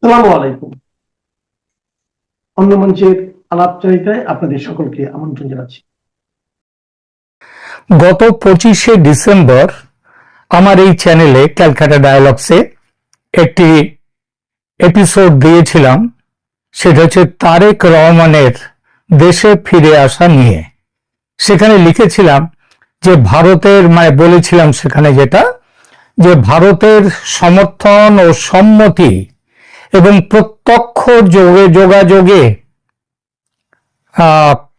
সালামু আলাইকুম। অন্য মঞ্চের আলাপচারিতায় আপনাদের সকলকে আমন্ত্রণ জানাচ্ছি। গত 25শে ডিসেম্বর আমার এই চ্যানেলে ক্যালকাটা ডায়ালগসে একটি এপিসোড দিয়েছিলাম। সেটা হচ্ছে তারেক রহমানের দেশে ফিরে আসা নিয়ে। সেখানে লিখেছিলাম যে বলেছিলাম সেখানে যে ভারতের সমর্থন ও সম্মতি এবং প্রত্যক্ষ যোগাযোগে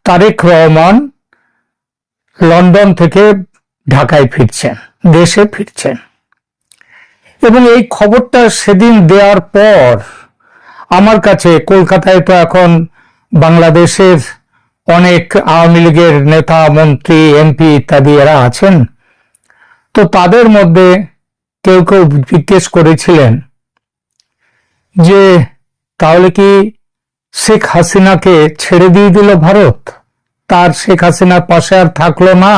তারেক রহমান লন্ডন থেকে ঢাকায় ফিরছেন, দেশে ফিরছেন। এবং এই খবরটা সেদিন দেওয়ার পর আমার কাছে, কলকাতায় তো এখন বাংলাদেশের অনেক আওয়ামী লীগের নেতা, মন্ত্রী, এমপি ইত্যাদি এরা আছেন, তো তাদের মধ্যে কেউ কেউ জিজ্ঞেস করেছিলেন যে তাহলে কি শেখ হাসিনাকে ছেড়ে দিয়ে দিল ভারত, তার শেখ হাসিনার পাশে আর থাকলো না?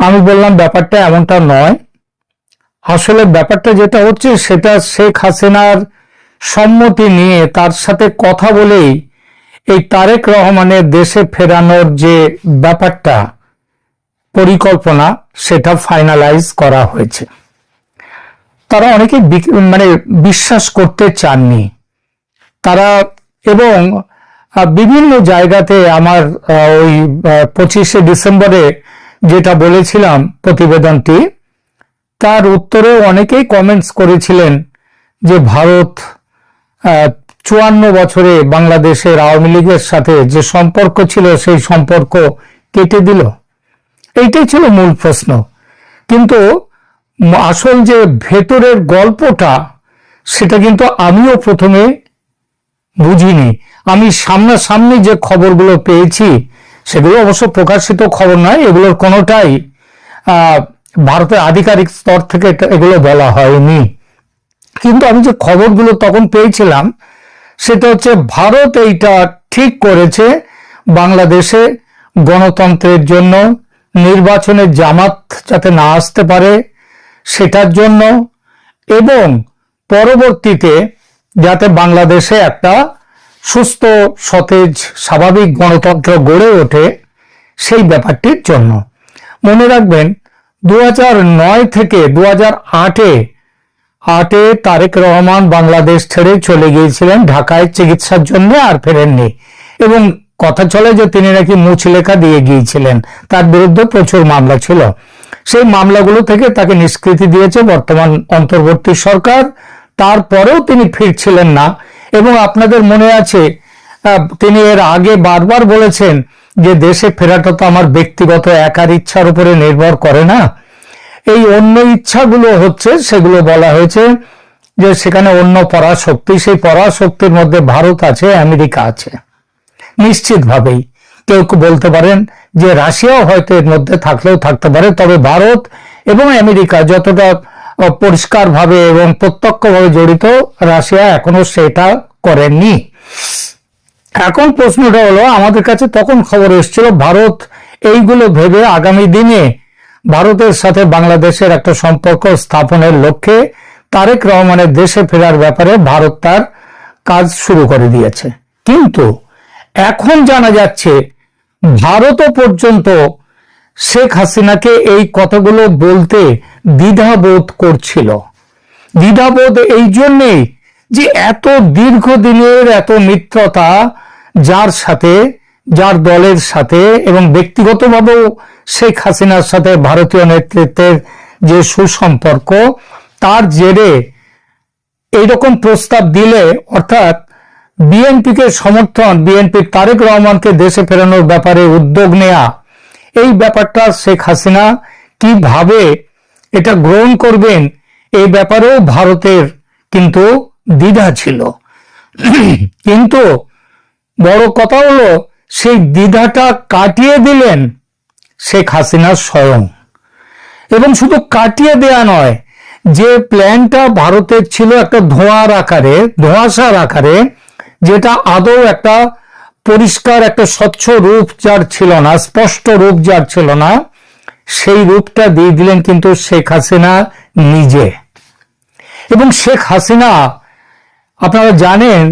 আমি বললাম ব্যাপারটা এমনটা নয়। আসলে ব্যাপারটা যেটা হচ্ছে সেটা শেখ হাসিনার সম্মতি নিয়ে তার সাথে কথা বলেই এই তারেক রহমানের দেশে ফেরানোর যে ব্যাপারটা, পরিকল্পনা, সেটা ফাইনালাইজ করা হয়েছে। তারা অনেকে বিশ্বাস করতে চাননি তারা, এবং বিভিন্ন জায়গাতে আমার ওই 25শে ডিসেম্বরে যেটা বলেছিলাম প্রতিবেদনটি, তার উত্তরে অনেকেই কমেন্টস করেছিলেন যে ভারত 54 বছরে বাংলাদেশের আওয়ামী লীগের সাথে যে সম্পর্ক ছিল সেই সম্পর্ক কেটে দিল। এইটাই ছিল মূল প্রশ্ন। কিন্তু আসল যে ভেতরের গল্পটা, সেটা কিন্তু আমিও প্রথমে বুঝিনি। আমি সামনাসামনি যে খবরগুলো পেয়েছি সেগুলো অবশ্য প্রকাশিত খবর নয়, এগুলোর কোনোটাই ভারতের আধিকারিক স্তর থেকে এগুলো বলা হয়নি। কিন্তু আমি যে খবরগুলো তখন পেয়েছিলাম সেটা হচ্ছে ভারত এইটা ঠিক করেছে বাংলাদেশে গণতন্ত্রের জন্য, নির্বাচনের জামাত যাতে না আসতে পারে সেটার জন্য, এবং পরবর্তীতে যাতে বাংলাদেশে একটা সুস্থ, সতেজ, স্বাভাবিক গণতন্ত্র গড়ে ওঠে সেই ব্যাপারটির জন্য। মনে রাখবেন 2009 থেকে 2008-এ তারেক রহমান বাংলাদেশ ছেড়ে চলে গিয়েছিলেন ঢাকায় চিকিৎসার জন্য, আর ফেরেননি। এবং কথা চলে যে তিনি নাকি মুচলেখা দিয়ে গিয়েছিলেন, তার বিরুদ্ধে প্রচুর মামলা ছিল। সেই মামলাগুলো থেকে তাকে নিষ্কৃতি দিয়েছে বর্তমান অন্তর্বর্তী সরকার। তারপরেও তিনি ফিরছিলেন না। এবং আপনাদের মনে আছে তিনি এর আগে বারবার বলেছেন যে দেশে ফেরাটা তো আমার ব্যক্তিগত একার ইচ্ছার উপরে নির্ভর করে না। এই অন্য ইচ্ছাগুলো হচ্ছে, সেগুলো বলা হয়েছে যে সেখানে অন্য পরাশক্তি, সেই পরাশক্তির মধ্যে ভারত আছে, আমেরিকা আছে নিশ্চিতভাবেই। কেউ বলতে পারেন যে রাশিয়াও হয়তো এর মধ্যে থাকলেও থাকতে পারে, তবে ভারত এবং আমেরিকা যতটা পরিষ্কারভাবে এবং প্রত্যক্ষভাবে জড়িত, রাশিয়া এখনো সেটা করেননি। এখন প্রশ্নটা হলো, আমাদের কাছে তখন খবর এসেছিল ভারত এইগুলো ভেবে আগামী দিনে ভারতের সাথে বাংলাদেশের একটা সম্পর্ক স্থাপনের লক্ষ্যে তারেক রহমানের দেশে ফেরার ব্যাপারে ভারত তার কাজ শুরু করে দিয়েছে। কিন্তু এখন জানা যাচ্ছে ভারতও পর্যন্ত শেখ হাসিনাকে এই কথাগুলো বলতে দ্বিধাবোধ করছিল। দ্বিধাবোধ এই জন্যেই যে এত দীর্ঘদিনের এত মিত্রতা যার সাথে, যার দলের সাথে, এবং ব্যক্তিগতভাবেও শেখ হাসিনার সাথে ভারতীয় নেতৃত্বের যে সুসম্পর্ক, তার জেরে এইরকম প্রস্তাব দিলে, অর্থাৎ বিএনপিকে সমর্থন, বিএনপির তারেক রহমানকে দেশে ফেরানোর ব্যাপারে উদ্যোগ নেয়া, এই ব্যাপারটা শেখ হাসিনা কিভাবে এটা গ্রহণ করবেন এই ব্যাপারেও ভারতের কিন্তু দ্বিধা ছিল। কিন্তু বড় কথা হলো সেই দ্বিধাটা কাটিয়ে দিলেন শেখ হাসিনা স্বয়ং। এবং শুধু কাটিয়ে দেয়া নয়, যে প্ল্যানটা ভারতের ছিল একটা ধোঁয়াশার আকারে, যেটা আদৌ একটা পরিষ্কার, একটা স্বচ্ছ রূপ যার ছিল না, স্পষ্ট রূপ যার ছিল না, সেই রূপটা দিয়ে দিলেন কিন্তু শেখ হাসিনা নিজে। এবং শেখ হাসিনা আপনারা জানেন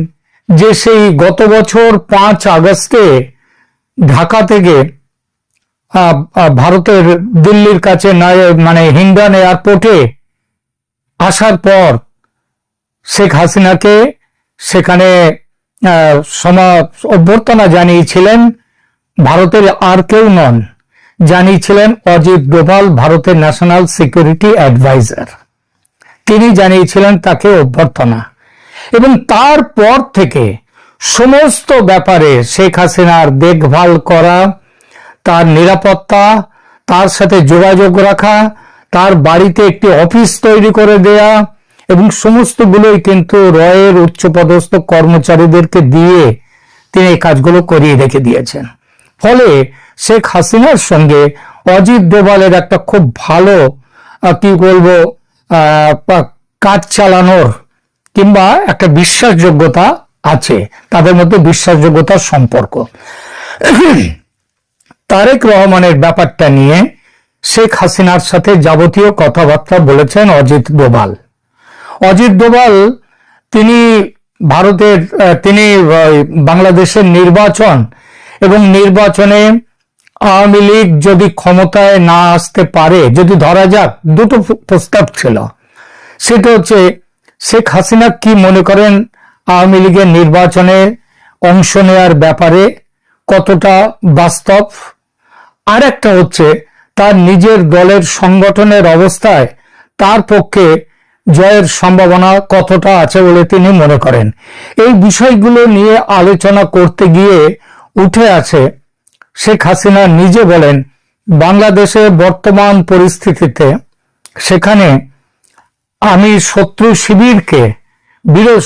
যে সেই গত বছর 5 আগস্টে ঢাকা থেকে ভারতের দিল্লির কাছে মানে হিন্ডন এয়ারপোর্টে আসার পর শেখ হাসিনাকে সেখানে অভ্যর্থনা জানিয়েছিলেন ভারতের আর কেউ নন, জানিয়েছিলেন অজিত ডোভাল, ভারতের ন্যাশনাল সিকিউরিটি অ্যাডভাইজার। তিনি জানিয়েছিলেন তাকে অভ্যর্থনা, এবং তারপর থেকে সমস্ত ব্যাপারে শেখ হাসিনার দেখভাল করা, তার নিরাপত্তা, তার সাথে যোগাযোগ রাখা, তার বাড়িতে একটি অফিস তৈরি করে দেয়া, এবং সমস্তগুলোই কিন্তু রয়ের উচ্চপদস্থ কর্মচারীদেরকে দিয়ে তিনি এই কাজগুলো করিয়ে রেখে দিয়েছেন। ফলে শেখ হাসিনার সঙ্গে অজিত ডোভালের একটা খুব ভালো কি বলবো কাজ চালানোর কিংবা একটা বিশ্বাসযোগ্যতা আছে, তাদের মধ্যে বিশ্বাসযোগ্যতার সম্পর্ক। তারেক রহমানের ব্যাপারটা নিয়ে শেখ হাসিনার সাথে যাবতীয় কথাবার্তা বলেছেন অজিত ডোভাল। অজিত ডোভাল তিনি বাংলাদেশের নির্বাচন এবং নির্বাচনে আওয়ামী লীগ যদি ক্ষমতায় না আসতে পারে, যদি ধরা যাক, দুটো প্রস্তাব ছিল। সেটা হচ্ছে শেখ হাসিনা কি মনে করেন আওয়ামী লীগের নির্বাচনে অংশ নেওয়ার ব্যাপারে কতটা বাস্তব, আর একটা হচ্ছে তার নিজের দলের সংগঠনের অবস্থায় তার পক্ষে জয়ের সম্ভাবনা কতটা আছে বলে তিনি মনে করেন। এই বিষয়গুলো নিয়ে আলোচনা করতে গিয়ে উঠে আছে শেখ হাসিনা নিজে বলেন বাংলাদেশের বর্তমান পরিস্থিতিতে সেখানে আমি শত্রু শিবিরকে,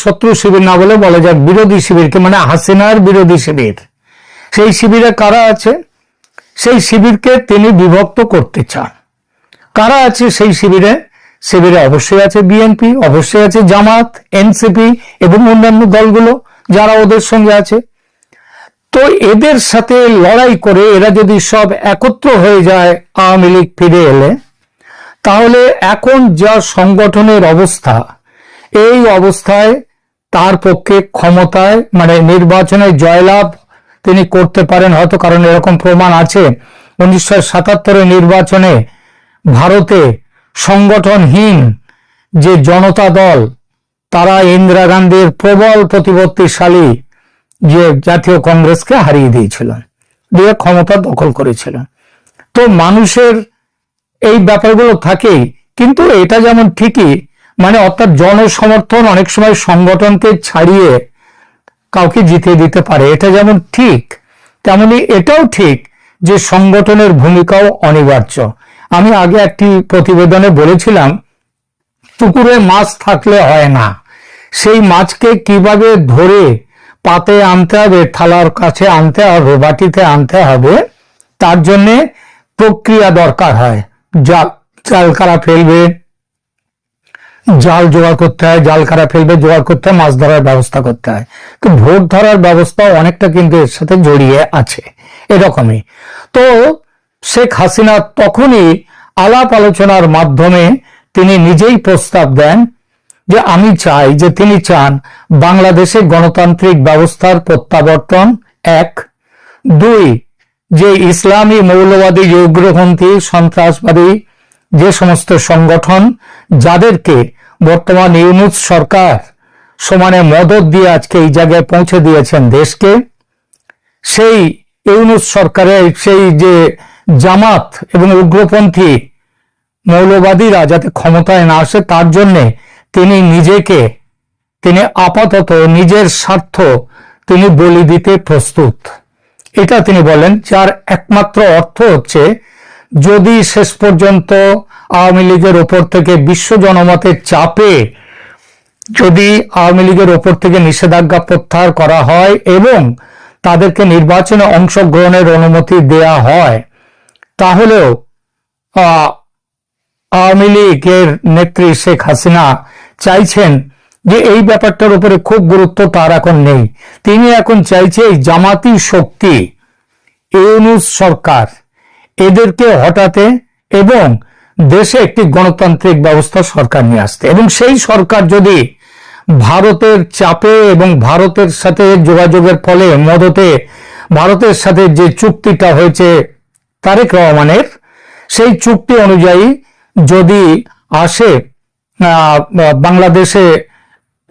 শত্রু শিবির না বলে বলা যাক বিরোধী শিবিরকে, মানে হাসিনার বিরোধী শিবির, সেই শিবিরে কারা আছে, সেই শিবিরকে তিনি বিভক্ত করতে চান। কারা আছে সেই শিবিরে? শিবিরে অবশ্যই আছে বিএনপি, অবশ্যই আছে জামাত, এনসিপি এবং অন্যান্য দলগুলো যারা ওদের সঙ্গে আছে। তো এদের সাথে লড়াই করে এরা যদি সব একত্র হয়ে যায় আওয়ামী লীগ ফিরে এলে, তাহলে এখন যা সংগঠনের অবস্থা, এই অবস্থায় তার পক্ষে ক্ষমতায় মানে নির্বাচনে জয়লাভ তিনি করতে পারেন হয়তো, কারণ এরকম প্রমাণ আছে 1977 নির্বাচনে ভারতে সংগঠনহীন যে জনতা দল, তারা ইন্দিরা গান্ধীর প্রবল প্রতিপত্তিশালী যে জাতীয় কংগ্রেসকে হারিয়ে দিয়েছিলেন, দিয়ে ক্ষমতা দখল করেছিলেন। তো মানুষের এই ব্যাপারগুলো থাকেই, কিন্তু এটা যেমন ঠিকই, মানে অর্থাৎ জনসমর্থন অনেক সময় সংগঠনকে ছাড়িয়ে কাউকে জিতিয়ে দিতে পারে, এটা যেমন ঠিক তেমনি এটাও ঠিক যে সংগঠনের ভূমিকাও অনিবার্য। আমি আগে একটি প্রতিবেদনে বলেছিলাম পুকুরে মাছ থাকলে হয় না, সেই মাছকে কিভাবে ধরে পাতে আনতে হবে, থালার কাছে আনতে হবে, বাটিতে আনতে হবে, তার জন্যে প্রক্রিয়া দরকার হয়। জাল কারা ফেলবে, জাল জোগাড় করতে হয়, জাল কারা ফেলবে জোগাড় করতে হয়, মাছ ধরার ব্যবস্থা করতে হয়। তো ভোট ধরার ব্যবস্থা অনেকটা কিন্তু এর সাথে জড়িয়ে আছে এরকমই। তো শেখ হাসিনা তখনই আলাপ আলোচনার মাধ্যমে তিনি নিজেই প্রস্তাব দেন যে আমি চাই, যে তিনি চান বাংলাদেশে গণতান্ত্রিক ব্যবস্থার প্রত্যাবর্তন, 1। 2, যে ইসলামী মৌলবাদী উগ্রপন্থী সন্ত্রাসবাদী যে সমস্ত সংগঠন যাদেরকে বর্তমান ইউনূস সরকার সমানে মদত দিয়ে আজকে এই জায়গায় পৌঁছে দিয়েছেন দেশকে, সেই ইউনূস সরকারের সেই যে জামাত এবং উগ্রপন্থী মৌলবাদীরা যাতে ক্ষমতায় না আসে, তার জন্যে তিনি আপাতত নিজের স্বার্থ তিনি বলি দিতে প্রস্তুত। এটা তিনি বলেন, যার একমাত্র অর্থ হচ্ছে যদি শেষ পর্যন্ত আওয়ামী লীগের ওপর থেকে বিশ্ব জনমতের চাপে যদি আওয়ামী লীগের ওপর থেকে নিষেধাজ্ঞা প্রত্যাহার করা হয় এবং তাদেরকে নির্বাচনে অংশগ্রহণের অনুমতি দেয়া হয়, তাহলেও আওয়ামী লীগের নেত্রী শেখ হাসিনা চাইছেন যে এই ব্যাপারটার উপরে খুব গুরুত্ব তার এখন নেই। তিনি এখন চাইছে এই জামাতি শক্তি, ইউনূস সরকার, এদেরকে হটাতে এবং দেশে একটি গণতান্ত্রিক ব্যবস্থা সরকার নিয়ে আসতে, এবং সেই সরকার যদি ভারতের চাপে এবং ভারতের সাথে যোগাযোগের ফলে মদতে ভারতের সাথে যে চুক্তিটা হয়েছে তারেক রহমানের, সেই চুক্তি অনুযায়ী যদি আসে বাংলাদেশে,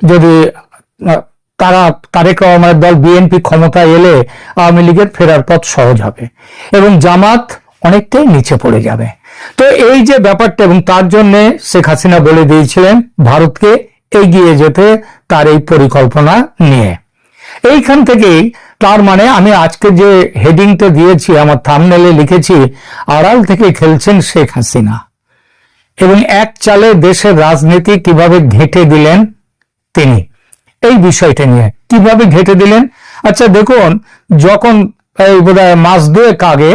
যদি তারেক রহমানের দল বিএনপি ক্ষমতায় এলে আওয়ামী লীগের ফেরার পথ সহজ হবে এবং জামাত অনেকটাই নিচে পড়ে যাবে। তো এই যে ব্যাপারটা, এবং তার জন্য শেখ হাসিনা বলে দিয়েছিলেন ভারতকে এগিয়ে যেতে তার এই পরিকল্পনা নিয়ে। এইখান থেকেই তার মানে আমি আজকে যে হেডিংটা দিয়েছি, আমার থাম্বনেলে লিখেছি, আড়াল থেকে খেলছেন শেখ হাসিনা, এবং এক চালে দেশের রাজনীতি কিভাবে ঘেঁটে দিলেন তিনি। এই বিষয়টা নিয়ে কিভাবে ঘেঁটে দিলেন, আচ্ছা দেখুন, যখন এই বোধহয় মাস দুয়েক আগে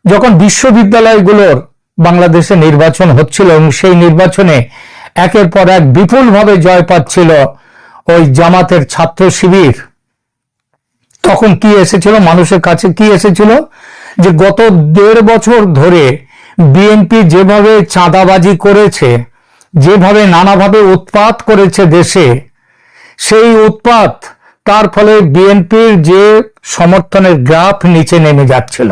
যখন বিশ্ববিদ্যালয়গুলোর বাংলাদেশে নির্বাচন হচ্ছিল এবং সেই নির্বাচনে একের পর এক বিপুলভাবে জয় পাচ্ছিল ওই জামাতের ছাত্র শিবির, তখন কি এসেছিল মানুষের কাছে, কি এসেছিল যে গত 1.5 বছর ধরে বিএনপি যেভাবে চাঁদাবাজি করেছে, যেভাবে নানাভাবে উৎপাত করেছে দেশে, সেই উৎপাত, তার ফলে বিএনপির যে সমর্থনের গ্রাফ নিচে নেমে যাচ্ছিল,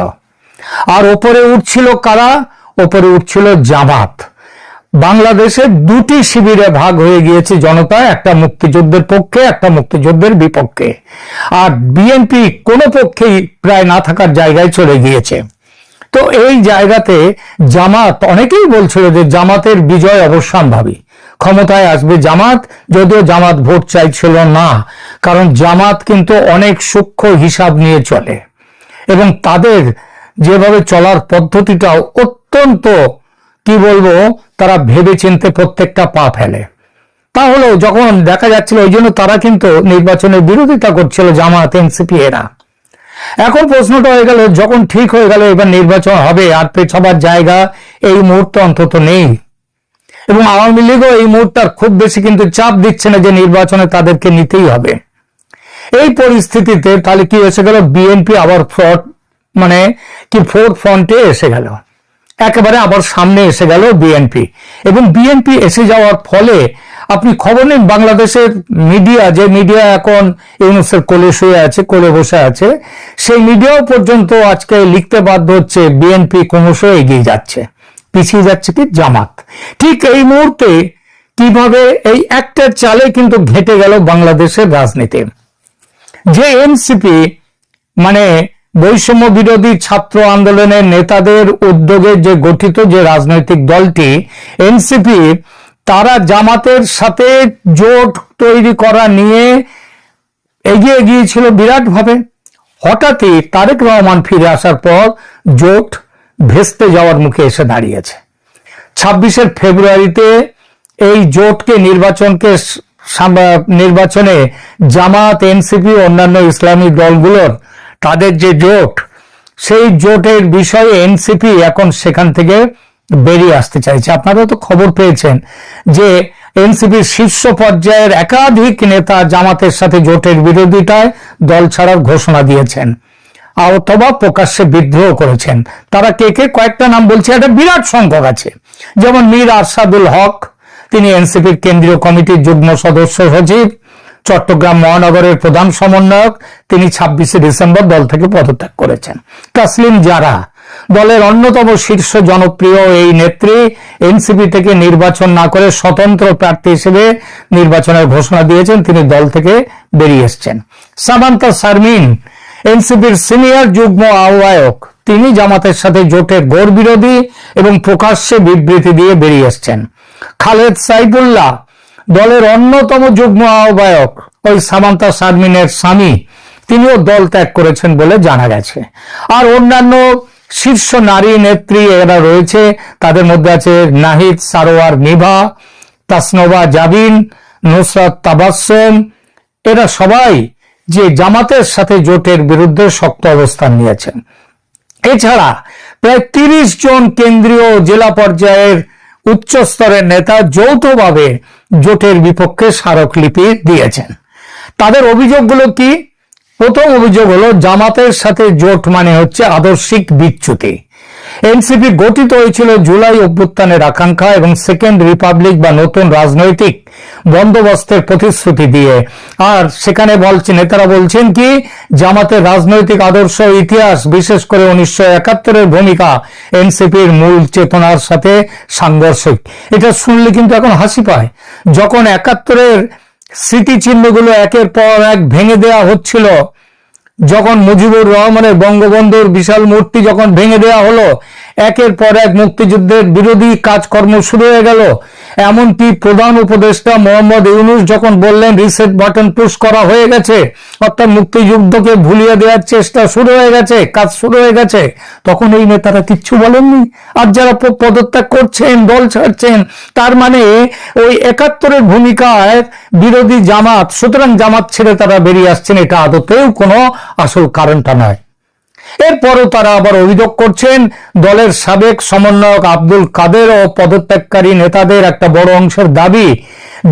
আর ওপরে উঠছিল কারা, ওপরে উঠছিল জামাত। বাংলাদেশে দুটি শিবিরে ভাগ হয়ে গিয়েছে জনতা, একটা মুক্তিযুদ্ধের পক্ষে, একটা মুক্তিযুদ্ধের বিপক্ষে, আর বিএনপি কোনো পক্ষেই প্রায় না থাকার জায়গায় চলে গিয়েছে। তো এই জায়গাতে জামাত, অনেকেই বলছিল যে জামাতের বিজয় অবশ্যম্ভাবী, ক্ষমতায় আসবে জামাত, যদিও জামাত ভোট চাইছিল না, কারণ জামাত কিন্তু অনেক সূক্ষ্ম হিসাব নিয়ে চলে এবং তাদের যেভাবে চলার পদ্ধতিটাও অত্যন্ত, কি বলবো, তারা ভেবেচিন্তে প্রত্যেকটা পা ফেলে। তাহলেও যখন দেখা যাচ্ছিল, ওই জন্য তারা কিন্তু নির্বাচনের বিরোধিতা করছিল জামাত, এনসিপি এরা। এখন প্রশ্নটা হয়ে গেল, যখন ঠিক হয়ে গেল এবার নির্বাচন হবে, আর পেছাবার জায়গা এই মুহূর্তে অন্তত নেই, এবং আওয়ামী লীগও এই মুহূর্তে খুব বেশি কিন্তু চাপ দিচ্ছে না যে নির্বাচনে তাদেরকে নিতেই হবে। এই পরিস্থিতিতে তাহলে কি এসে গেল, বিএনপি আবার ফোর্থ ফ্রন্টে এসে গেল, একেবারে আবার সামনে এসে গেল বিএনপি। এবং বিএনপি এসে যাওয়ার ফলে আপনি খবর নিন, বাংলাদেশের মিডিয়া, যে মিডিয়া এখন ইউনূসের কোলে শুয়ে আছে, কোলে বসে আছে, সেই মিডিয়াও পর্যন্ত আজকে লিখতে বাধ্য হচ্ছে বিএনপি ক্রমশ এগিয়ে যাচ্ছে, পিছিয়ে যাচ্ছে কি জামাত। ঠিক এই মুহূর্তে কিভাবে এই একটা চালে কিন্তু ঘেঁটে গেল বাংলাদেশের রাজনীতি। যে এনসিপি, বৈষম্য বিরোধী ছাত্র আন্দোলনের নেতাদের উদ্যোগে যে গঠিত যে রাজনৈতিক দলটি এনসিপি, তারা জামাতের সাথে জোট তৈরি করা নিয়ে এগিয়ে গিয়েছিল বিরাটভাবে। হঠাৎই তারেক রহমান ফিরে আসার পর জোট ভেস্তে যাওয়ার মুখে এসে দাঁড়িয়েছে। 26 ফেব্রুয়ারিতে এই জোটকে নির্বাচনে জামাত, এনসিপি, অন্যান্য ইসলামী দলগুলোর তাদের যে জোট, সেই জোটের বিষয়ে এনসিপি এখন সেখান থেকে বেরিয়ে আসতে চাইছে। আপনারা তো খবর পেয়েছেন যে এনসিপির শীর্ষ পর্যায়ের একাধিক নেতা জামাতের সাথে জোটের বিরোধিতায় দল ছাড়ার ঘোষণা দিয়েছেন অথবা প্রকাশ্যে বিদ্রোহ করেছেন। তারা কে কে, কয়েকটা নাম বলছে, একটা বিরাট সংখ্যক আছে। যেমন মীর আরশাদুল হক, তিনি এনসিপির কেন্দ্রীয় কমিটির যুগ্ম সদস্য সচিব, চট্টগ্রাম মহানগরের প্রধান সমন্বয়ক, তিনি 26 ডিসেম্বর দল থেকে পদত্যাগ করেছেন। তাসলিম জারা, দলের অন্যতম শীর্ষ জনপ্রিয় এই নেত্রী, এনসিপি থেকে নির্বাচন না করে স্বতন্ত্র প্রার্থী হিসেবে নির্বাচনের ঘোষণা দিয়েছেন, তিনি দল থেকে বেরিয়ে এসছেন। সামান্তা শারমিন, এনসিপির সিনিয়র যুগ্ম আহ্বায়ক, তিনি জামাতের সাথে জোটের ঘোর বিরোধী এবং প্রকাশ্যে বিবৃতি দিয়ে বেরিয়ে এসছেন। খালেদ সাইফুল্লাহ, দলের অন্যতম যুগ্ম আহ্বায়ক, ওই সামান্তা শারমিনের স্বামী, তিনিও দল ত্যাগ করেছেন বলে জানা গেছে। আর অন্যান্য শীর্ষ নারী নেত্রী এরা রয়েছে, তাদের মধ্যে আছে নাহিদ সারোয়ার মিভা, তাসনোভা জাবিন, নুসরাত তাবাসসুম, এরা সবাই যে জামাতের সাথে জোটের বিরুদ্ধে শক্ত অবস্থান নিয়েছেন। এছাড়া প্রায় 30 জন কেন্দ্রীয় জেলা পর্যায়ের উচ্চ স্তরের নেতা যৌথভাবে জোটের বিপক্ষে স্মারকলিপি দিয়েছেন। তাদের অভিযোগগুলো কি? প্রথম অভিযোগ হলো জামাতের সাথে জোট মানে হচ্ছে আদর্শিক বিচ্যুতি এনসিপি গঠিত হয়েছিল জুলাই অভ্যুত্থানের আকাঙ্ক্ষা এবং সেকেন্ড রিপাবলিক বা নতুন রাজনৈতিক বন্দোবস্তের প্রতিশ্রুতি দিয়ে। আর সেখানে নেতারা বলছেন কি, জামাতের রাজনৈতিক আদর্শ ইতিহাস, বিশেষ করে 1971-এর ভূমিকা এনসিপির মূল চেতনার সাথে সাংঘর্ষিক। এটা শুনলে কিন্তু এখন হাসি পায়। যখন 71-এর স্মৃতিচিহ্নগুলো একের পর এক ভেঙে দেওয়া হচ্ছিল, যখন মুজিবুর রহমানের বঙ্গবন্ধুর বিশাল মূর্তি যখন ভেঙে দেওয়া হলো, একের পর এক মুক্তিযুদ্ধের বিরোধী কাজকর্ম শুরু হয়ে গেল, এমনকি প্রধান উপদেষ্টা মোহাম্মদ ইউনূস যখন বললেন রিসেট বাটন পুশ করা হয়ে গেছে, অর্থাৎ মুক্তিযুদ্ধকে ভুলিয়ে দেওয়ার চেষ্টা শুরু হয়ে গেছে, কাজ শুরু হয়ে গেছে, তখন এই নেতারা কিচ্ছু বলেননি। আর যারা পদত্যাগ করছেন, দল ছাড়ছেন, তার মানে ওই 71-এর ভূমিকায় বিরোধী জামাত, সুতরাং জামাত ছেড়ে তারা বেরিয়ে আসছেন, এটা আদতেও কোনো আসল কারণটা নয়। এরপরও তারা আবার অভিযোগ করছেন দলের সাবেক সমন্বয়ক আব্দুল কাদের ও পদত্যাগকারী নেতাদের একটা বড় অংশের দাবি,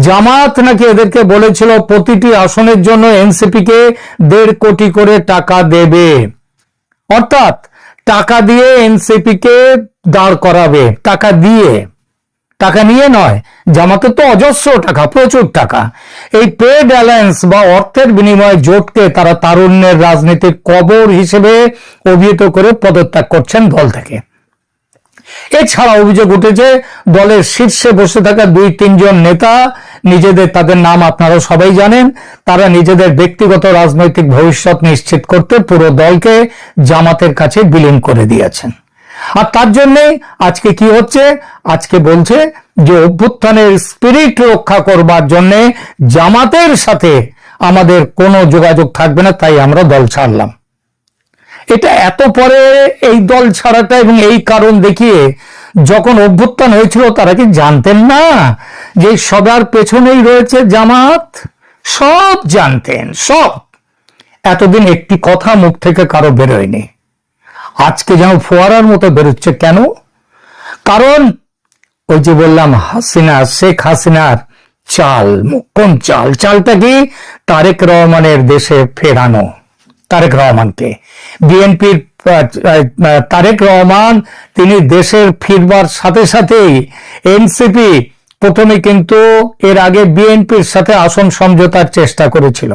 জামাত নাকি এদেরকে বলেছিল প্রতিটি আসনের জন্য এনসিপিকে 1.5 কোটি করে টাকা দেবে, অর্থাৎ টাকা দিয়ে এনসিপিকে দাঁড় করাবে, টাকা দিয়ে, টাকা নিয়ে নয়। জামাতের তো অজস্র টাকা, প্রচুর টাকা। এই পেড অ্যালায়েন্স বা অর্থের বিনিময়ে জোটকে তারা তারুণ্যের রাজনীতির কবর হিসেবে অভিহিত করে পদত্যাগ করছেন দল থেকে। এছাড়া অভিযোগ উঠেছে দলের শীর্ষে বসে থাকা 2-3 জন নেতা নিজেদের, তাদের নাম আপনারা সবাই জানেন, তারা নিজেদের ব্যক্তিগত রাজনৈতিক ভবিষ্যৎ নিশ্চিত করতে পুরো দলকে জামাতের কাছে বিলীন করে দিয়েছেন। আর তার জন্য আজকে কি হচ্ছে, আজকে বলছে যে অভ্যুত্থানের স্পিরিট রক্ষা করবার জন্য জামাতের সাথে আমাদের কোনো যোগাযোগ থাকবে না, তাই আমরা দল ছাড়লাম। এটা এত পরে এই দল ছাড়াটা এবং এই কারণ দেখিয়ে, যখন অভ্যুত্থান হয়েছিল তারা কি জানতেন না যে সবার পেছনেই রয়েছে জামাত? সব জানতেন, সব। এতদিন একটি কথা মুখ থেকে কারো বেরোয়নি, আজকে যেন ফোয়ারার মতো বেরোচ্ছে। কেন? কারণ ওই যে বললাম, শেখ হাসিনার চাল, কোন চাল? চালটা কি? তারেক রহমানের দেশে ফেরানো। তারেক রহমানকে, বিএনপির তারেক রহমান, তিনি দেশের ফিরবার সাথে সাথেই এনসিপি প্রথমে কিন্তু এর আগে বিএনপির সাথে আসন সমঝোতার চেষ্টা করেছিল,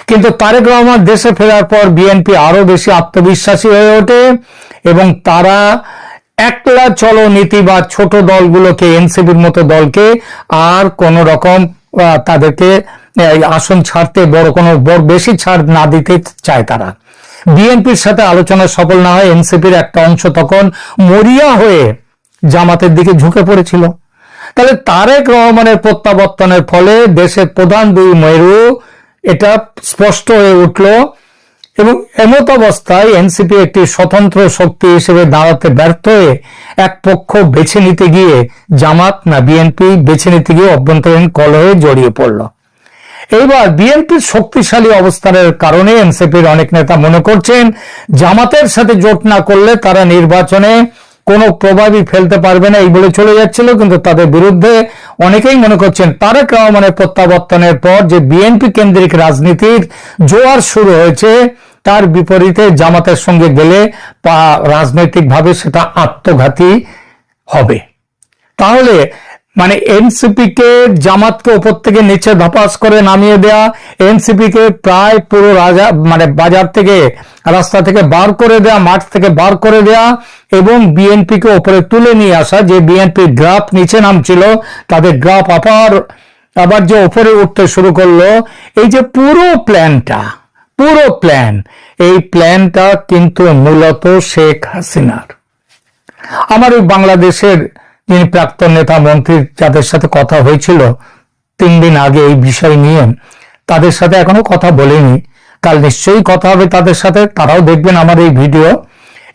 কিন্তু তারেক রহমান দেশে ফেরার পর বিএনপি আরো বেশি আত্মবিশ্বাসী হয়ে ওঠে এবং তারা একলা চলো নীতি বা ছোট দলগুলোকে, এনসিপির মতো দলকে আর কোন রকম তাদেরকে আসন ছাড়তে বেশি ছাড় না দিতে চায় তারা। বিএনপির সাথে আলোচনা সফল না হয় এনসিপির একটা অংশ তখন মরিয়া হয়ে জামাতের দিকে ঝুঁকে পড়েছিল। তাহলে তারেক রহমানের প্রত্যাবর্তনের ফলে দেশের প্রধান 2 মেরু এটা স্পষ্ট হয়ে উঠল এবং এমত অবস্থায় এনসিপি একটি স্বতন্ত্র শক্তি হিসেবে দাঁড়াতে ব্যর্থ হয়ে এক পক্ষ বেছে নিতে গিয়ে, জামাত না বিএনপি বেছে নিতে গিয়ে অভ্যন্তরীণ কলহে জড়িয়ে পড়ল। এইবার বিএনপির শক্তিশালী অবস্থানের কারণে এনসিপির অনেক নেতা মনে করছেন জামাতের সাথে জোট না করলে তারা নির্বাচনে কোনো প্রভাবই ফেলতে পারবে না, এই বলে চলে যাচ্ছিল। কিন্তু তাদের বিরুদ্ধে অনেকেই মনে করছেন তারেক রহমানের প্রত্যাবর্তনের পর যে বিএনপি কেন্দ্রিক রাজনীতির জোয়ার শুরু হয়েছে, তার বিপরীতে জামাতের সঙ্গে গেলে রাজনৈতিকভাবে সেটা আত্মঘাতী হবে। তাহলে মানে এনসিপি কে, জামাতকে উপর থেকে নিচে ধপাস করে নামিয়ে দেয়া, এনসিপি কে প্রায় পুরো বাজার থেকে, রাস্তা থেকে বার করে দেয়া, মাঠ থেকে বার করে দেয়া এবং বিএনপি কে উপরে তুলে নিয়ে আসা, যে বিএনপির গ্রাফ নিচে নামছিল তাদের গ্রাফ আবার যে উপরে উঠতে শুরু করলো, এই যে পুরো প্ল্যান, এই প্ল্যানটা কিন্তু মূলত শেখ হাসিনার। আমার ওই বাংলাদেশের যিনি প্রাক্তন নেতা মন্ত্রী, যাদের সাথে কথা হয়েছিল 3 দিন আগে এই বিষয় নিয়ে, তাদের সাথে এখনো কথা বলিনি, কাল নিশ্চয়ই কথা হবে তাদের সাথে। তারাও দেখবেন আমার এই ভিডিও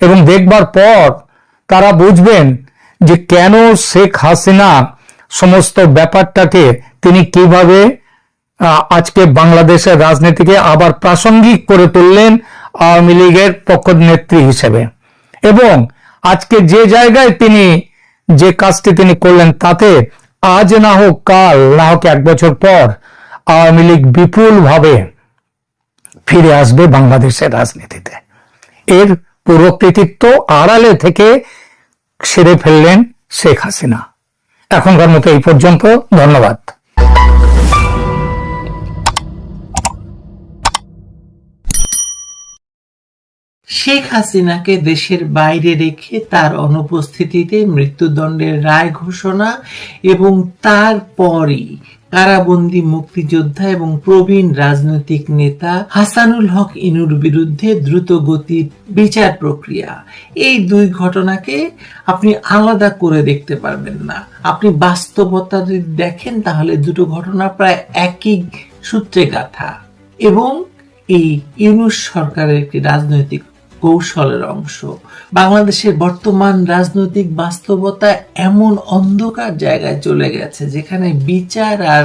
এবং দেখবার পর তারা বুঝবেন যে কেন শেখ হাসিনা সমস্ত ব্যাপারটাকে তিনি কিভাবে আজকে বাংলাদেশের রাজনীতিকে আবার প্রাসঙ্গিক করে তুললেন আওয়ামী লীগের পক্ষনেত্রী হিসেবে। এবং আজকে যে জায়গায় তিনি যে কাজটি তিনি করলেন, তাতে আজ না হোক কাল, না হোক 1 বছর পর আওয়ামী লীগ বিপুল ভাবে ফিরে আসবে বাংলাদেশের রাজনীতিতে। এর পুরো কৃতিত্ব আড়ালে থেকে সেরে ফেললেন শেখ হাসিনা। এখনকার মতো এই পর্যন্ত। ধন্যবাদ। শেখ হাসিনাকে দেশের বাইরে রেখে তার অনুপস্থিতিতে মৃত্যুদণ্ডের রায় ঘোষণা এবং তারপরই কারাবন্দী মুক্তিযোদ্ধা এবং প্রবীণ রাজনৈতিক নেতা হাসানুল হক ইনুর বিরুদ্ধে দ্রুতগতির বিচার প্রক্রিয়া, এই দুই ঘটনাকে আপনি আলাদা করে দেখতে পারবেন না। আপনি বাস্তবতা যদি দেখেন তাহলে দুটো ঘটনা প্রায় একই সূত্রে গাঁথা এবং এই ইউনূস সরকারের একটি রাজনৈতিক কৌশলের অংশ। বাংলাদেশের বর্তমান রাজনৈতিক বাস্তবতা এমন অন্ধকার জায়গায় চলে গেছে যেখানে বিচার আর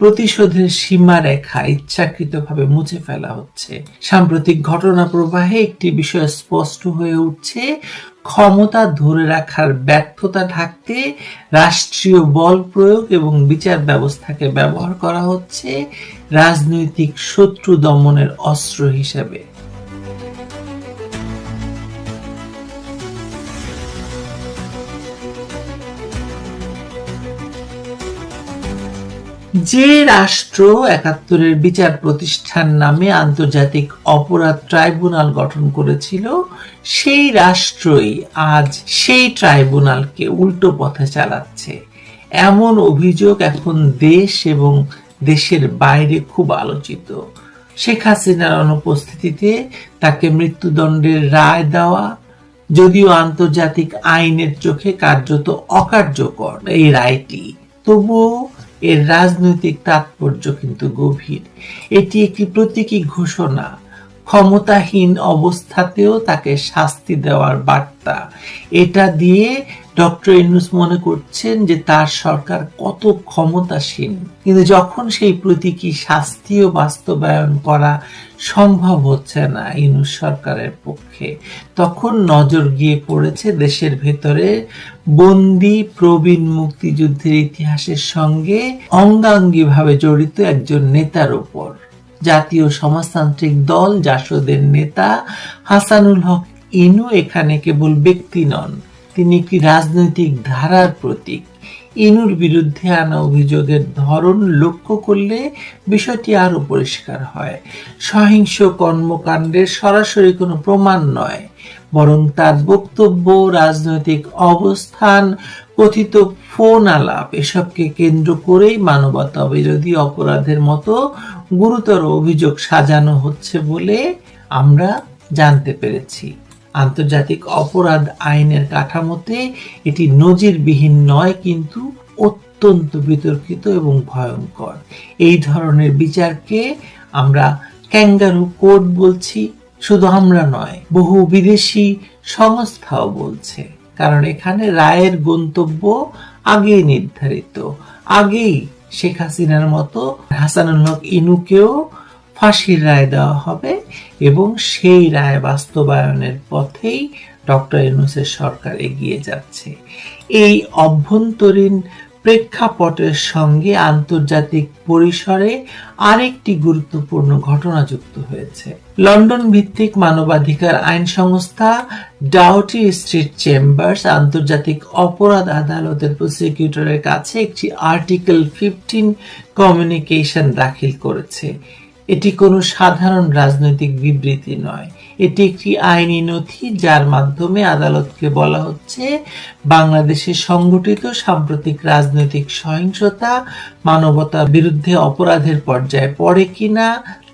প্রতিশোধের সীমারেখা ইচ্ছাকৃতভাবে মুছে ফেলা হচ্ছে। সাম্প্রতিক ঘটনা প্রবাহে একটি বিষয় স্পষ্ট হয়ে উঠছে, ক্ষমতা ধরে রাখার ব্যর্থতা ঢাকতে রাষ্ট্রীয় বল প্রয়োগ এবং বিচার ব্যবস্থাকে ব্যবহার করা হচ্ছে রাজনৈতিক শত্রু দমনের অস্ত্র হিসেবে। যে রাষ্ট্র ৭১-এর বিচার প্রতিষ্ঠান নামে আন্তর্জাতিক অপরাধ ট্রাইব্যুনাল গঠন করেছিল, সেই রাষ্ট্রই আজ সেই ট্রাইব্যুনালকে উল্টো পথে চালাচ্ছে। এমন অভিযোগ এখন দেশ এবং দেশের বাইরে খুব আলোচিত। শেখ হাসিনার অনুপস্থিতিতে তাকে মৃত্যুদণ্ডের রায় দেওয়া, যদিও আন্তর্জাতিক আইনের চোখে কার্যত অকার্যকর এই রায়টি, তবুও এর রাজনৈতিক তাৎপর্য কিন্তু গভীর। এটি একটি প্রতীকী ঘোষণা, ক্ষমতাহীন অবস্থাতেও তাকে শাস্তি দেওয়ার বার্তা। এটা দিয়ে ডক্টর ইউনূস মনে করছেন যে তার সরকার কত ক্ষমতাসীন, কিন্তু যখন সেই প্রতীকী শাস্তিও বাস্তবায়ন করা সম্ভব হচ্ছে না ইউনূস সরকারের পক্ষে, তখন নজর গিয়ে পড়েছে দেশের ভেতরে বন্দী প্রবীণ মুক্তিযুদ্ধের ইতিহাসের সঙ্গে অঙ্গাঙ্গিভাবে জড়িত একজন নেতার উপর। জাতীয় সমাজতান্ত্রিক দল জাসদের নেতা হাসানুল হক ইনু এখানে কেবল ব্যক্তি নন, তিনি একটি রাজনৈতিক ধারার প্রতীক। ইনুর বিরুদ্ধে আনা অভিযোগের ধরন লক্ষ্য করলে বিষয়টি আরো পরিষ্কার হয়। সহিংস কর্মকাণ্ডের সরাসরি কোনো প্রমাণ নয়, বরং তার বক্তব্য, রাজনৈতিক অবস্থান, কথিত ফোন আলাপ, এসবকে কেন্দ্র করেই মানবতা বিরোধী অপরাধের মতো গুরুতর অভিযোগ সাজানো হচ্ছে বলে আমরা জানতে পেরেছি। আন্তর্জাতিক অপরাধ আইনের কাঠামোতে এটি নজিরবিহীন নয়, কিন্তু অত্যন্ত বিতর্কিত এবং ভয়ঙ্কর। এই ধরনের বিচারকে আমরা ক্যাঙ্গারু কোড বলছি, শুধু আমরা নয়, বহু বিদেশি সংস্থাও বলছে, কারণ এখানে রায়ের গন্তব্য আগেই নির্ধারিত। আগেই শেখ হাসিনার মতো হাসানুল হক ইনুকেও ফাঁসির রায় দেওয়া হবে এবং সেই রায় বাস্তবায়নের পথেই ডক্টর ইউনূসের সরকার এগিয়ে যাচ্ছে। এই অভ্যন্তরীণ প্রেক্ষাপটের সঙ্গে আন্তর্জাতিক পরিসরে আরেকটি গুরুত্বপূর্ণ ঘটনা যুক্ত হয়েছে। লন্ডন ভিত্তিক মানবাধিকার আইন সংস্থা ডাউটি স্ট্রিট চেম্বার্স আন্তর্জাতিক অপরাধ আদালতের প্রসিকিউটরের কাছে একটি আর্টিকেল 15 কমিউনিকেশন দাখিল করেছে। এটি কোনো সাধারণ রাজনৈতিক বিবৃতি নয়, এটি একটি আইনি নথি যার মাধ্যমে আদালতকে বলা হচ্ছে বাংলাদেশে সংগঠিত সাম্প্রতিক রাজনৈতিক সহিংসতা মানবতার বিরুদ্ধে অপরাধের পর্যায়ে পড়ে কিনা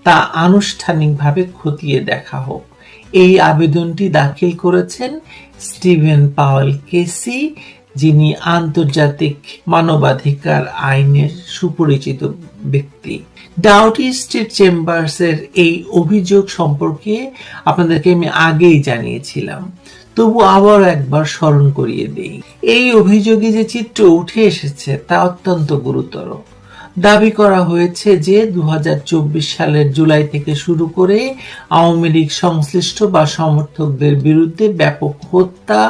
তা আনুষ্ঠানিকভাবে খতিয়ে দেখা হোক। এই আবেদনটি দাখিল করেছেন স্টিভেন পাওয়েল কেসি, যিনি আন্তর্জাতিক মানবাধিকার আইনের সুপরিচিত ব্যক্তি। ডাউটি স্ট্রিট চেম্বার্সের এই অভিযোগ সম্পর্কে আপনাদেরকে আমি আগেই জানিয়েছিলাম, তবু আবার একবার স্মরণ করিয়ে দেই। এই অভিযোগে যে চিত্র উঠে এসেছে তা অত্যন্ত গুরুতর। দাবি করা হয়েছে যে 2024 সালের জুলাই থেকে শুরু করে আওয়ামী লীগ সংশ্লিষ্ট বা সমর্থকদের বিরুদ্ধে ব্যাপক হত্যা,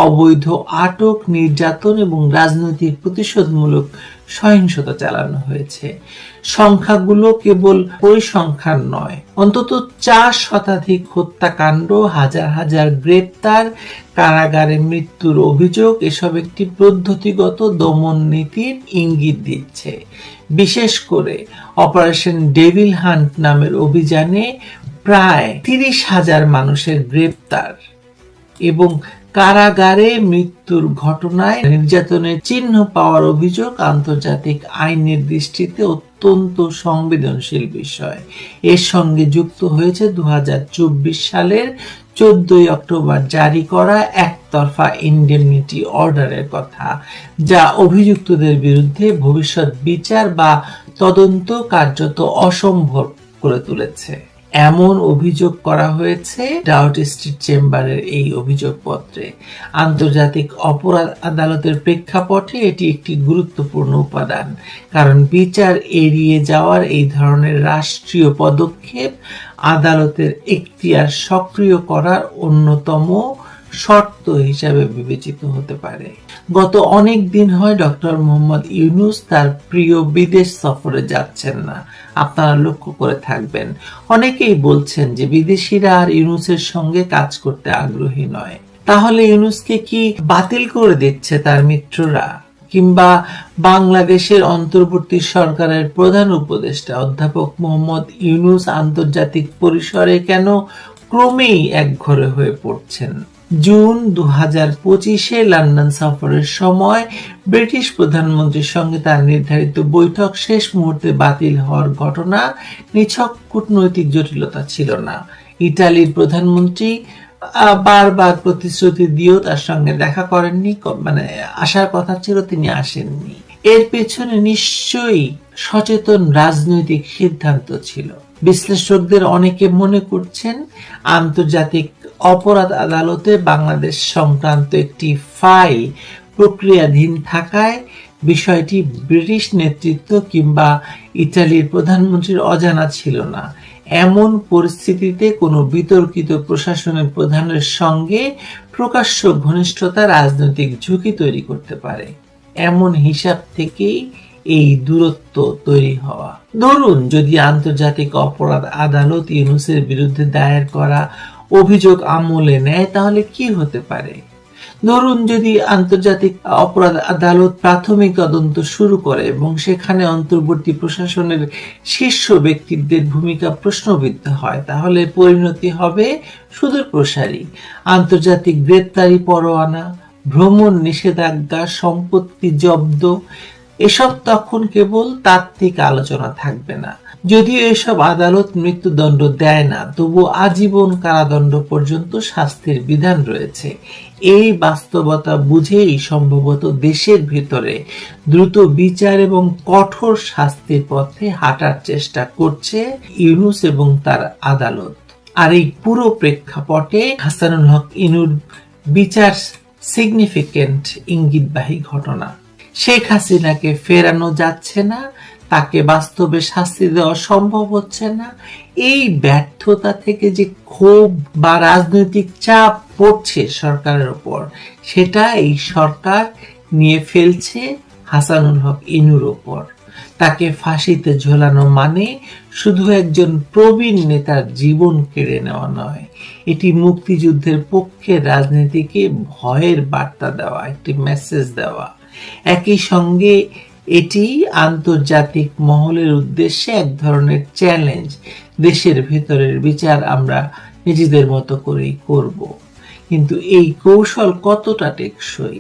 অবৈধ আটক, নির্যাতন এবং রাজনৈতিক প্রতিশোধমূলক সহিংসতা চালানো হয়েছে। সংখ্যাগুলো কেবল পরিসংখ্যান নয়, অন্তত 4 শতাধিক হত্যাকাণ্ড, হাজার হাজার গ্রেপ্তার, কারাগারে মৃত্যুর অভিযোগ, এসব একটি পদ্ধতিগত দমন নীতির ইঙ্গিত দিচ্ছে। বিশেষ করে অপারেশন ডেভিল হান্ট নামের অভিযানে প্রায় 30,000 মানুষের গ্রেপ্তার এবং কারাগারে মৃত্যুর ঘটনায় নির্যাতনের চিহ্ন পাওয়ার অভিযোগ আন্তর্জাতিক আইনের দৃষ্টিতে অত্যন্ত সংবেদনশীল বিষয়। এর সঙ্গে যুক্ত হয়েছে 2024 সালের 14 অক্টোবর জারি করা একতরফা ইনডেমনিটি অর্ডারের কথা, যা অভিযুক্তদের বিরুদ্ধে ভবিষ্যৎ বিচার বা তদন্ত কার্যত অসম্ভব করে তুলেছে। এমন অভিযোগ করা হয়েছে ডাউট স্ট্রিট চেম্বারের এই অভিযোগপত্রে। আন্তর্জাতিক অপরাধ আদালতের প্রেক্ষাপটে এটি একটি গুরুত্বপূর্ণ উপাদান, কারণ বিচার এড়িয়ে যাওয়ার এই ধরনের রাষ্ট্রীয় পদক্ষেপ আদালতের এখতিয়ার সক্রিয় করার অন্যতম শর্ত হিসাবে বিবেচিত হতে পারে। গত অনেক দিন হয় ডক্টর মোহাম্মদ ইউনূস তার প্রিয় বিদেশ সফরে যাচ্ছেন না। আপনারা লক্ষ্য করে থাকবেন, অনেকেই বলছেন যে বিদেশিরা আর ইউনূসের সঙ্গে কাজ করতে আগ্রহী নয়। তাহলে ইউনূসকে কি বাতিল করে দিচ্ছে তার মিত্ররা? কিংবা বাংলাদেশের অন্তর্বর্তী সরকারের প্রধান উপদেষ্টা অধ্যাপক মোহাম্মদ ইউনূস আন্তর্জাতিক পরিসরে কেন ক্রমেই একঘরে হয়ে পড়ছেন? জুন 2025-এ লন্ডন সফরের সময় ব্রিটিশ প্রধানমন্ত্রীর সঙ্গে তার নির্ধারিত বৈঠক শেষ মুহূর্তে বাতিল হওয়ার ঘটনা নিছক কূটনৈতিক জটিলতা ছিল না। ইতালির প্রধানমন্ত্রী বারবার প্রতিশ্রুতি দিয়েও তার সঙ্গে দেখা করেননি, আসার কথা ছিল, তিনি আসেননি। এর পেছনে নিশ্চয়ই সচেতন রাজনৈতিক সিদ্ধান্ত ছিল। বিশ্লেষকদের অনেকে মনে করছেন আন্তর্জাতিক অপরাধ আদালতে বাংলাদেশ সংক্রান্ত একটি ফাইল প্রক্রিয়াধীন থাকায় বিষয়টি ব্রিটিশ নেতৃত্ব কিংবা ইতালির প্রধানমন্ত্রীর অজানা ছিল না। এমন পরিস্থিতিতে কোনো বিতর্কিত প্রশাসনের প্রধানের সঙ্গে প্রকাশ্য ঘনিষ্ঠতা রাজনৈতিক ঝুঁকি তৈরি করতে পারে। এমন হিসাব থেকেই এই দূরত্ব তৈরি হওয়া। ধরুন যদি আন্তর্জাতিক অপরাধ আদালত ইউনূসের বিরুদ্ধে দায়ের করা অভিযোগ আমলে নেয়, তাহলে কি হতে পারে? ধরুন যদি আন্তর্জাতিক অপরাধ আদালত প্রাথমিক তদন্ত শুরু করে এবং সেখানে অন্তর্বর্তী প্রশাসনের শীর্ষ ব্যক্তিদের ভূমিকা প্রশ্নবিদ্ধ হয়, তাহলে পরিণতি হবে সুদূর প্রসারী। আন্তর্জাতিক গ্রেপ্তারি পরোয়ানা, ভ্রমণ নিষেধাজ্ঞা, সম্পত্তি জব্দ, এসব তখন কেবল তাত্ত্বিক আলোচনা থাকবে না। যদিও এসব আদালত মৃত্যুদণ্ড দেয় না, তবু আজীবন কারাদণ্ড পর্যন্ত শাস্তির বিধান রয়েছে। এই বাস্তবতা বুঝেই সম্ভবত দেশের ভেতরে দ্রুত বিচার এবং কঠোর শাস্তির পথে হাঁটার চেষ্টা করছে ইউনূস এবং তার আদালত। আর এই পুরো প্রেক্ষাপটে হাসানুল হক ইনুর বিচার সিগনিফিকেন্ট ইঙ্গিতবাহী ঘটনা। শেখ হাসিনাকে ফেরানো যাচ্ছে না, তাকে বাস্তবে শাস্তি দেওয়া সম্ভব হচ্ছে না। এই ব্যর্থতা থেকে যে ক্ষোভ বা রাজনৈতিক চাপ পড়ছে সরকারের উপর, সেটা এই সরকার নিয়ে ফেলছে হাসানুল হক ইনুর উপর। তাকে ফাঁসিতে ঝোলানো মানে শুধু একজন প্রবীণ নেতার জীবন কেড়ে নেওয়া নয়, এটি মুক্তিযুদ্ধের পক্ষে রাজনীতিকে ভয়ের বার্তা দেওয়া, একটি মেসেজ দেওয়া। একই সঙ্গে এটি আন্তর্জাতিক মহলের উদ্দেশ্যে এক ধরনের চ্যালেঞ্জ। দেশের ভেতরের বিচার আমরা নিজেদের মতো করেই করব, কিন্তু এই কৌশল কতটা টেকসই?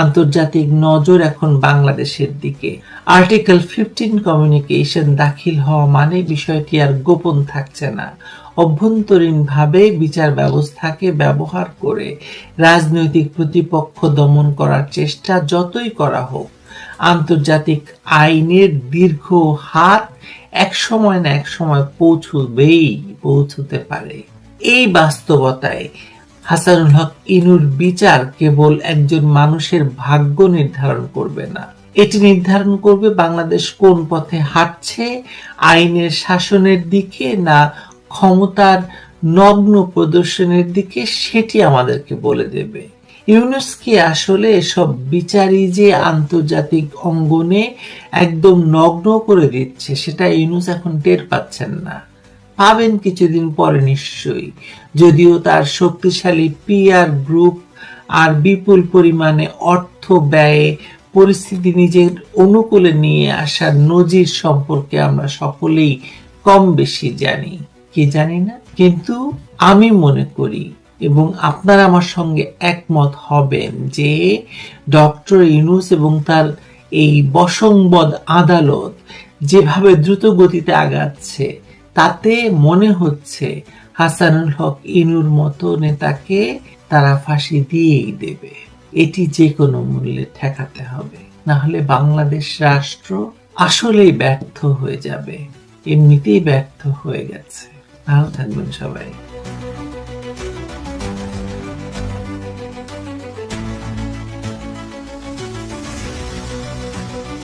আন্তর্জাতিক নজর এখন বাংলাদেশের দিকে। আর্টিকেল 15 কমিউনিকেশন দাখিল হওয়া মানে বিষয়টি আর গোপন থাকছে না। অভ্যন্তরীণভাবে বিচার ব্যবস্থাকে ব্যবহার করে রাজনৈতিক প্রতিপক্ষ দমন করার চেষ্টা যতই করা হোক, আন্তর্জাতিক আইনের দীর্ঘ হাত এক সময় না এক সময় পৌঁছতে পারে। এই বাস্তবতায় হাসানুল হক ইনুর বিচার কেবল একজন মানুষের ভাগ্য নির্ধারণ করবে না, এটি নির্ধারণ করবে বাংলাদেশ কোন পথে হাঁটছে, আইনের শাসনের দিকে না ক্ষমতার নগ্ন প্রদর্শনের দিকে, সেটি আমাদেরকে বলে দেবে। ইউনূস কি আসলে এসব বিচারই যে আন্তর্জাতিক অঙ্গনে একদম নগ্ন করে দিচ্ছে, সেটা ইউনূস এখন টের পাচ্ছেন না। পাবেন কিছুদিন পরে নিশ্চয়ই, যদিও তার শক্তিশালী পিআর গ্রুপ আর বিপুল পরিমাণে অর্থ ব্যয়ে পরিস্থিতি নিজের অনুকূলে নিয়ে আসার নজির সম্পর্কে আমরা সকলেই কম বেশি জানি। কি জানি না, কিন্তু আমি মনে করি এবং আপনারা আমার সঙ্গে একমত হবেন যে ডক্টর ইউনূস এবং তার এই বশংবদ আদালত যেভাবে দ্রুত গতিতে আগাচ্ছে, তাতে মনে হচ্ছে হাসানুল হক ইনুর মতো নেতাকে তারা ফাঁসি দিয়েই দেবে। এটি যে কোনো মূল্যে ঠেকাতে হবে, না হলে বাংলাদেশ রাষ্ট্র আসলেই ব্যর্থ হয়ে যাবে, এমনিতেই ব্যর্থ হয়ে গেছে। ভালো থাকবেন সবাই।